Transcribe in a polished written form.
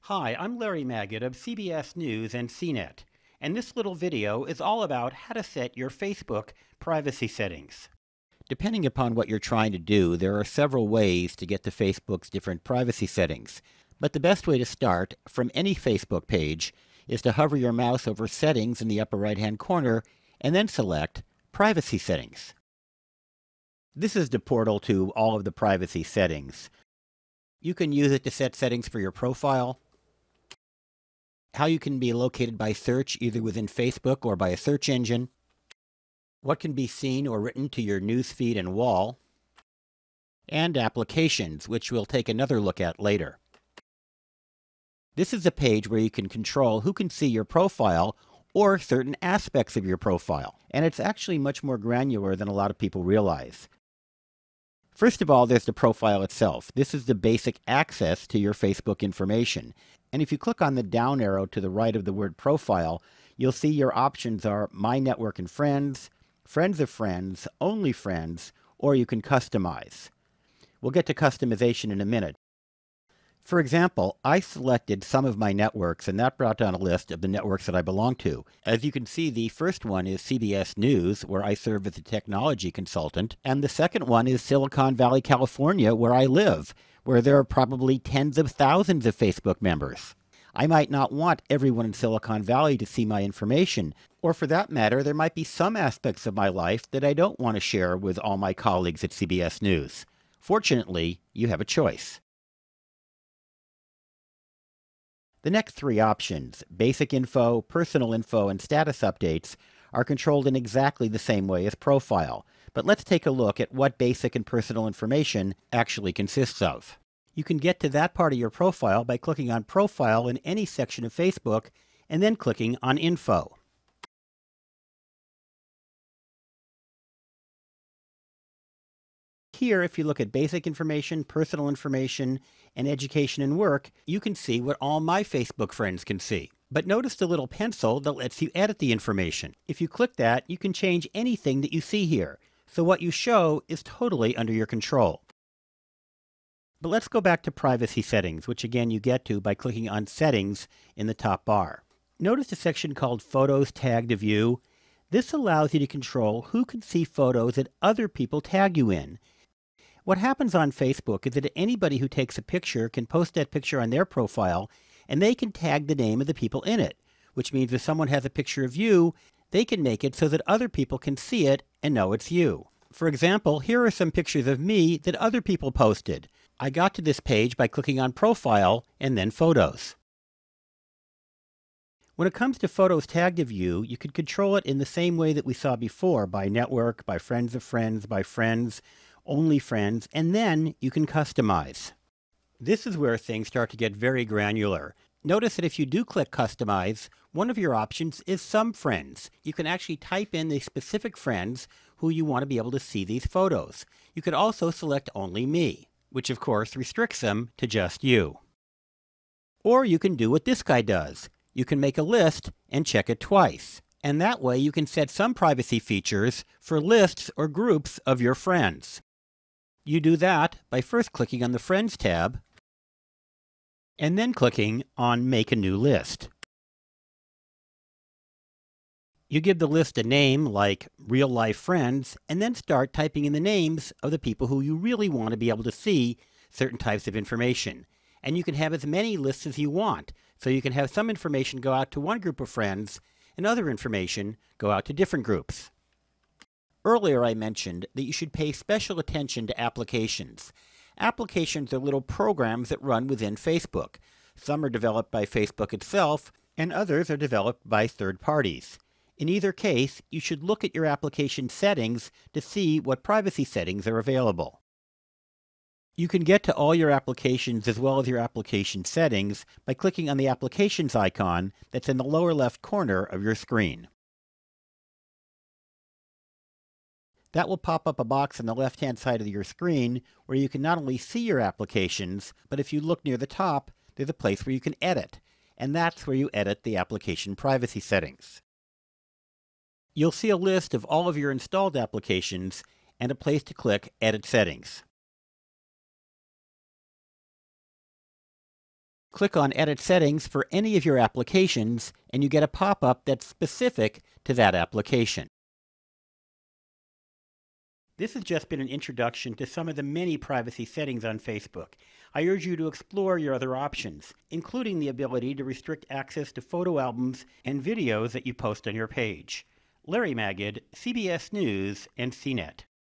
Hi, I'm Larry Magid of CBS News and CNET, and this little video is all about how to set your Facebook privacy settings. Depending upon what you're trying to do, there are several ways to get to Facebook's different privacy settings. But the best way to start from any Facebook page is to hover your mouse over Settings in the upper right-hand corner and then select Privacy Settings. This is the portal to all of the privacy settings. You can use it to set settings for your profile, how you can be located by search either within Facebook or by a search engine, what can be seen or written to your newsfeed and wall, and applications, which we'll take another look at later. This is a page where you can control who can see your profile or certain aspects of your profile, and it's actually much more granular than a lot of people realize. First of all, there's the profile itself. This is the basic access to your Facebook information. And if you click on the down arrow to the right of the word profile, you'll see your options are My Network and Friends, Friends of Friends, Only Friends, or you can customize. We'll get to customization in a minute. For example, I selected some of my networks, and that brought down a list of the networks that I belong to. As you can see, the first one is CBS News, where I serve as a technology consultant, and the second one is Silicon Valley, California, where I live, where there are probably tens of thousands of Facebook members. I might not want everyone in Silicon Valley to see my information, or for that matter, there might be some aspects of my life that I don't want to share with all my colleagues at CBS News. Fortunately, you have a choice. The next three options, Basic Info, Personal Info, and Status Updates, are controlled in exactly the same way as Profile. But let's take a look at what basic and personal information actually consists of. You can get to that part of your profile by clicking on Profile in any section of Facebook and then clicking on Info. Here, if you look at basic information, personal information, and education and work, you can see what all my Facebook friends can see. But notice the little pencil that lets you edit the information. If you click that, you can change anything that you see here. So what you show is totally under your control. But let's go back to privacy settings, which again you get to by clicking on Settings in the top bar. Notice a section called Photos Tagged to View. This allows you to control who can see photos that other people tag you in. What happens on Facebook is that anybody who takes a picture can post that picture on their profile, and they can tag the name of the people in it, which means if someone has a picture of you, they can make it so that other people can see it and know it's you. For example, here are some pictures of me that other people posted. I got to this page by clicking on Profile and then Photos. When it comes to Photos Tagged to View, you can control it in the same way that we saw before, by network, by friends of friends, by friends, only friends, and then you can customize. This is where things start to get very granular. Notice that if you do click Customize, one of your options is Some Friends. You can actually type in the specific friends who you want to be able to see these photos. You could also select Only Me, which of course restricts them to just you. Or you can do what this guy does. You can make a list and check it twice. And that way you can set some privacy features for lists or groups of your friends. You do that by first clicking on the Friends tab and then clicking on Make a New List. You give the list a name like Real Life Friends and then start typing in the names of the people who you really want to be able to see certain types of information. And you can have as many lists as you want, so you can have some information go out to one group of friends and other information go out to different groups. Earlier I mentioned that you should pay special attention to applications. Applications are little programs that run within Facebook. Some are developed by Facebook itself, and others are developed by third parties. In either case, you should look at your application settings to see what privacy settings are available. You can get to all your applications as well as your application settings by clicking on the Applications icon that's in the lower left corner of your screen. That will pop up a box on the left-hand side of your screen where you can not only see your applications, but if you look near the top, there's a place where you can edit, and that's where you edit the application privacy settings. You'll see a list of all of your installed applications and a place to click Edit Settings. Click on Edit Settings for any of your applications, and you get a pop-up that's specific to that application. This has just been an introduction to some of the many privacy settings on Facebook. I urge you to explore your other options, including the ability to restrict access to photo albums and videos that you post on your page. Larry Magid, CBS News and CNET.